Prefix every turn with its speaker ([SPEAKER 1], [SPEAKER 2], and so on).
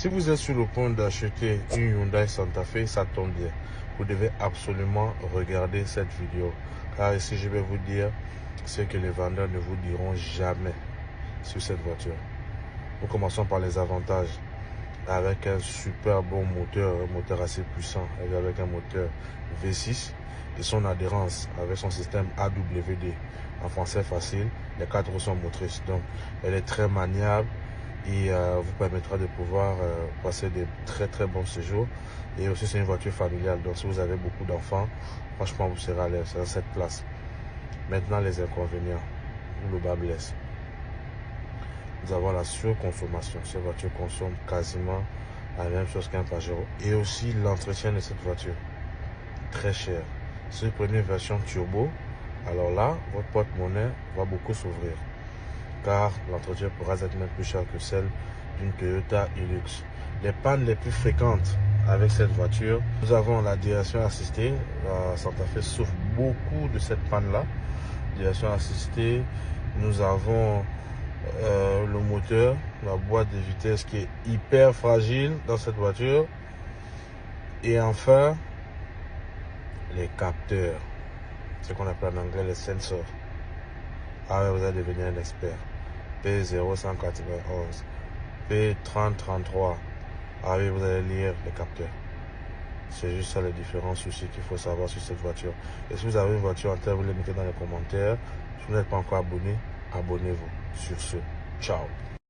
[SPEAKER 1] Si vous êtes sur le point d'acheter une Hyundai Santa Fe, ça tombe bien. Vous devez absolument regarder cette vidéo. Car ici, je vais vous dire ce que les vendeurs ne vous diront jamais sur cette voiture. Nous commençons par les avantages. Avec un super bon moteur, un moteur assez puissant, avec un moteur V6 et son adhérence avec son système AWD. En français facile, les 4 roues sont motrices. Donc, elle est très maniable et vous permettra de pouvoir passer des très bons séjours. Et aussi, c'est une voiture familiale. Donc, si vous avez beaucoup d'enfants, franchement, vous serez à l'aise dans cette place. Maintenant, les inconvénients, où le bas blesse. Nous avons la surconsommation. Cette voiture consomme quasiment la même chose qu'un Pajero. Et aussi l'entretien de cette voiture. Très cher. Si vous prenez une version turbo, alors là, votre porte-monnaie va beaucoup s'ouvrir. Car l'entretien pourra être même plus cher que celle d'une Toyota Hilux. Les pannes les plus fréquentes avec cette voiture, nous avons la direction assistée. La Santa Fe souffre beaucoup de cette panne-là. Direction assistée, nous avons le moteur, la boîte de vitesse qui est hyper fragile dans cette voiture. Et enfin, les capteurs, ce qu'on appelle en anglais les sensors. Ah ouais, vous allez devenir un expert. P0191, P3033. Ah oui, vous allez lire les capteurs. C'est juste ça les différents soucis qu'il faut savoir sur cette voiture. Et si vous avez une voiture en tête, vous les mettez dans les commentaires. Si vous n'êtes pas encore abonné, abonnez-vous. Sur ce, ciao.